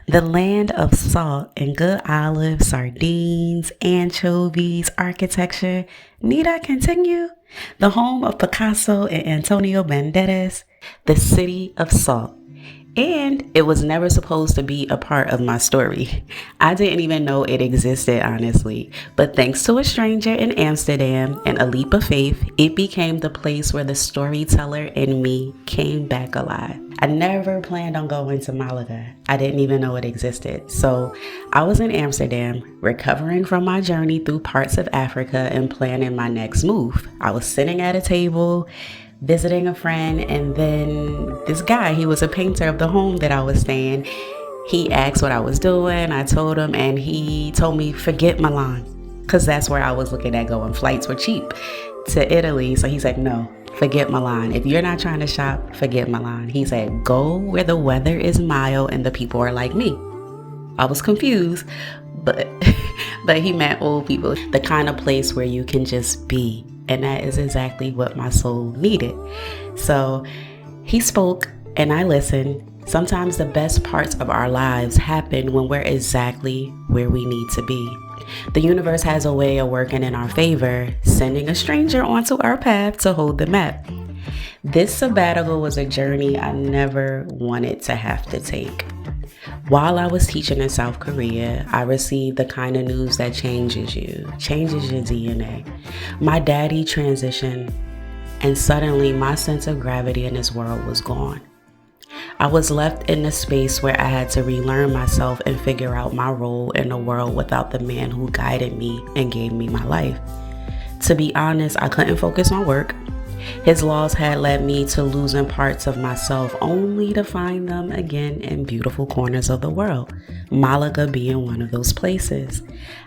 the land of salt and good olives, sardines, anchovies, architecture. Need I continue? The home of Picasso and Antonio Banderas, the city of salt. And it was never supposed to be a part of my story. I didn't even know it existed, honestly. But thanks to a stranger in Amsterdam and a leap of faith, it became the place where the storyteller in me came back alive. I never planned on going to Malaga. I didn't even know it existed. So I was in Amsterdam, recovering from my journey through parts of Africa and planning my next move. I was sitting at a table, visiting a friend, and then this guy, he was a painter of the home that I was staying. He asked what I was doing. I told him, and he told me, forget Milan, because that's where I was looking at going. Flights were cheap to Italy. So he said, no, forget Milan. If you're not trying to shop, forget Milan. He said, go where the weather is mild and the people are like me. I was confused, but he meant old people, the kind of place where you can just be. And that is exactly what my soul needed. So he spoke and I listened. Sometimes the best parts of our lives happen when we're exactly where we need to be. The universe has a way of working in our favor, sending a stranger onto our path to hold the map. This sabbatical was a journey I never wanted to have to take. While I was teaching in South Korea, I received the kind of news that changes you, changes your DNA. My daddy transitioned, and suddenly my sense of gravity in this world was gone. I was left in a space where I had to relearn myself and figure out my role in the world without the man who guided me and gave me my life. To be honest, I couldn't focus on work. His laws had led me to losing parts of myself only to find them again in beautiful corners of the world, Malaga being one of those places.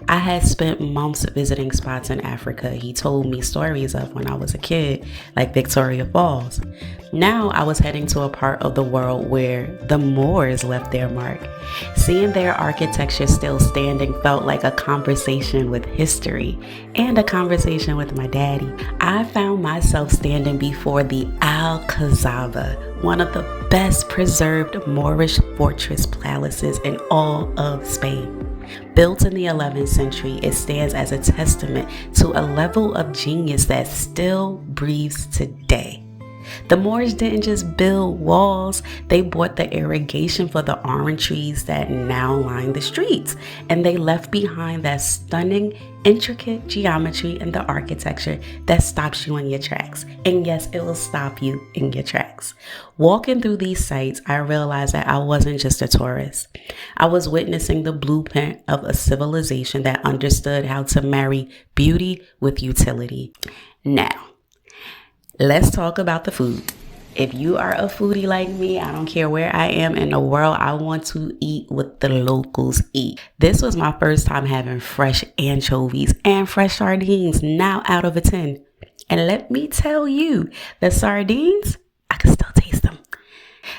I had spent months visiting spots in Africa he told me stories of when I was a kid, like Victoria Falls. Now I was heading to a part of the world where the Moors left their mark. Seeing their architecture still standing felt like a conversation with history and a conversation with my daddy. I found myself standing before the Alcazaba, one of the best preserved Moorish fortress palaces in all of Spain. Built in the 11th century, it stands as a testament to a level of genius that still breathes today. The Moors didn't just build walls, they bought the irrigation for the orange trees that now line the streets. And they left behind that stunning, intricate geometry and the architecture that stops you in your tracks. And yes, it will stop you in your tracks. Walking through these sites, I realized that I wasn't just a tourist. I was witnessing the blueprint of a civilization that understood how to marry beauty with utility. Now, let's talk about the food. If you are a foodie like me, I don't care where I am in the world, I want to eat what the locals eat. This was my first time having fresh anchovies and fresh sardines, now out of a tin. And let me tell you, the sardines, I can still taste them.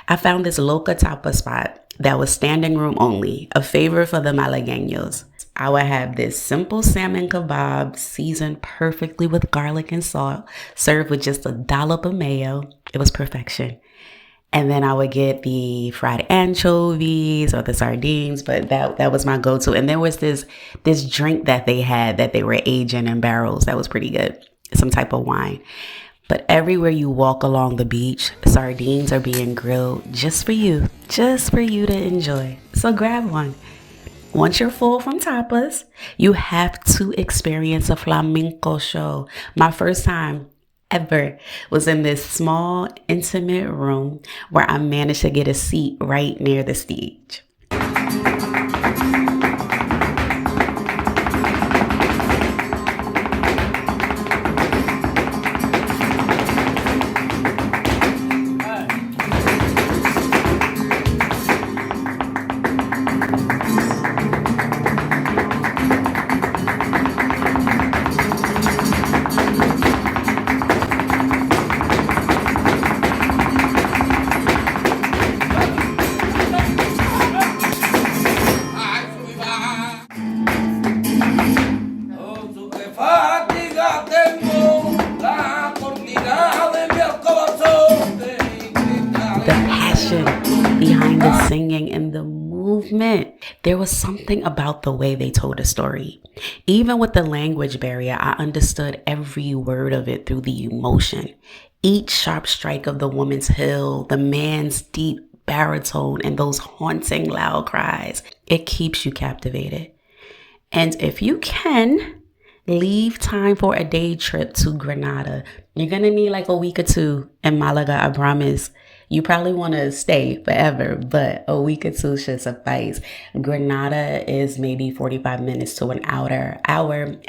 I found this loca tapa spot that was standing room only, a favorite for the Malagueños. I would have this simple salmon kebab seasoned perfectly with garlic and salt, served with just a dollop of mayo. It was perfection. And then I would get the fried anchovies or the sardines, but that was my go-to. And there was this drink that they had that they were aging in barrels that was pretty good, some type of wine. But everywhere you walk along the beach, sardines are being grilled just for you to enjoy. So grab one. Once you're full from tapas, you have to experience a flamenco show. My first time ever was in this small, intimate room where I managed to get a seat right near the stage. meant. There was something about the way they told a story. Even with the language barrier, I understood every word of it through the emotion. Each sharp strike of the woman's heel, the man's deep baritone, and those haunting loud cries. It keeps you captivated. And if you can, leave time for a day trip to Granada. You're going to need like a week or two in Malaga, I promise. You probably want to stay forever, but a week or two should suffice. Granada is maybe 45 minutes to an hour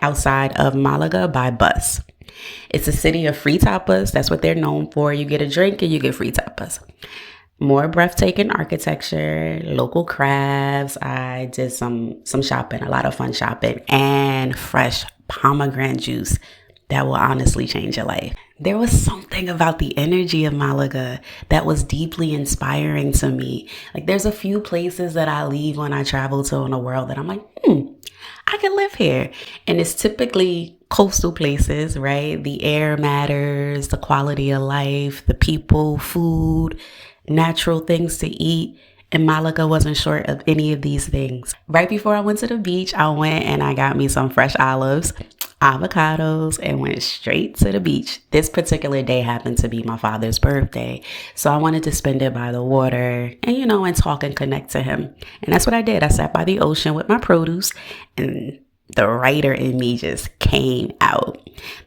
outside of Malaga by bus. It's a city of free tapas. That's what they're known for. You get a drink and you get free tapas. More breathtaking architecture, local crafts. I did some shopping, a lot of fun shopping, and fresh pomegranate juice that will honestly change your life. There was something about the energy of Malaga that was deeply inspiring to me. Like, there's a few places that I leave when I travel to in the world that I'm like, I could live here. And it's typically coastal places, right? The air matters, the quality of life, the people, food, natural things to eat. And Malaga wasn't short of any of these things. Right before I went to the beach, I went and I got me some fresh olives, avocados, and went straight to the beach. This particular day happened to be my father's birthday. So I wanted to spend it by the water and, and talk and connect to him. And that's what I did. I sat by the ocean with my produce, and the writer in me just came out.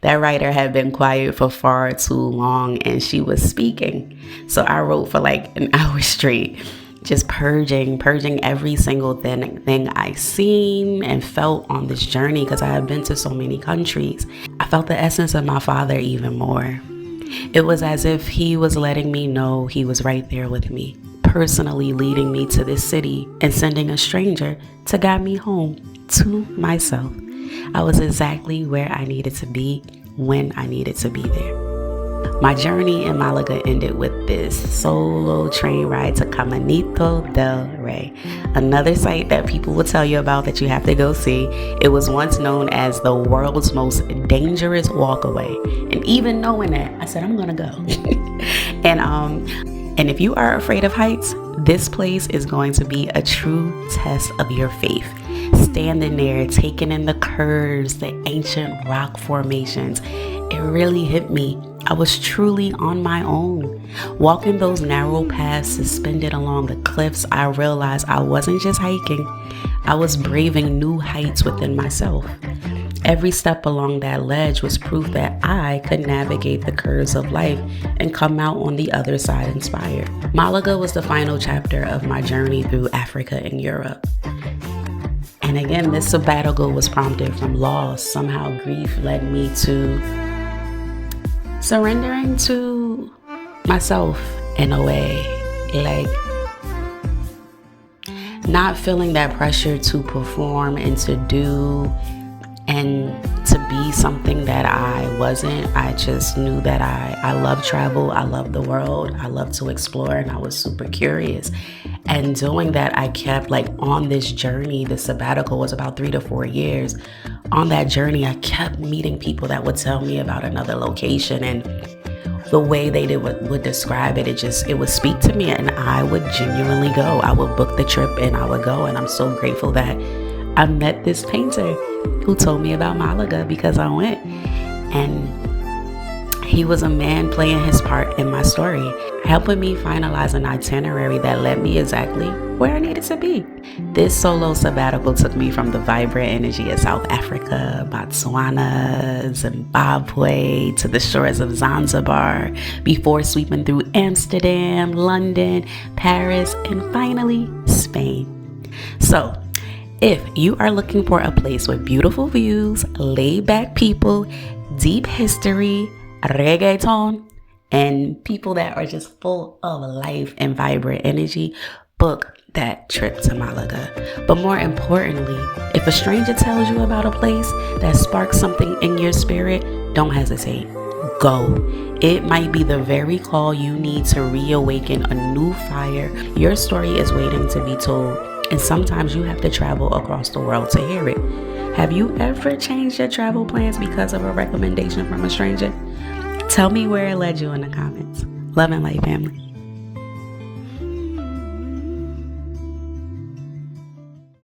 That writer had been quiet for far too long, and she was speaking. So I wrote for like an hour straight, just purging every single thing I seen and felt on this journey, because I have been to so many countries. I felt the essence of my father even more. It was as if he was letting me know he was right there with me, personally leading me to this city and sending a stranger to guide me home to myself. I was exactly where I needed to be when I needed to be there. My journey in Malaga ended with this solo train ride to Caminito del Rey, another site that people will tell you about that you have to go see. It was once known as the world's most dangerous walkaway. And even knowing that, I said, I'm gonna go. And if you are afraid of heights, this place is going to be a true test of your faith. Standing there, taking in the curves, the ancient rock formations, it really hit me. I was truly on my own. Walking those narrow paths suspended along the cliffs, I realized I wasn't just hiking. I was braving new heights within myself. Every step along that ledge was proof that I could navigate the curves of life and come out on the other side inspired. Malaga was the final chapter of my journey through Africa and Europe. And again, this sabbatical was prompted from loss. Somehow grief led me to surrendering to myself in a way, like not feeling that pressure to perform and to do and to be something that I wasn't. I just knew that I love travel, I love the world, I love to explore, and I was super curious. And doing that, I kept like on this journey. The sabbatical was about 3 to 4 years. On that journey, I kept meeting people that would tell me about another location, and the way they would describe it, it would speak to me, and I would genuinely go. I would book the trip and I would go. And I'm so grateful that I met this painter who told me about Malaga, because I went, and he was a man playing his part in my story, helping me finalize an itinerary that led me exactly where I needed to be. This solo sabbatical took me from the vibrant energy of South Africa, Botswana, Zimbabwe, to the shores of Zanzibar, before sweeping through Amsterdam, London, Paris, and finally Spain. So, if you are looking for a place with beautiful views, laid-back people, deep history, reggaeton, and people that are just full of life and vibrant energy, book that trip to Malaga. But more importantly, if a stranger tells you about a place that sparks something in your spirit, don't hesitate. Go. It might be the very call you need to reawaken a new fire. Your story is waiting to be told, and sometimes you have to travel across the world to hear it. Have you ever changed your travel plans because of a recommendation from a stranger? Tell me where it led you in the comments. Love and light, family.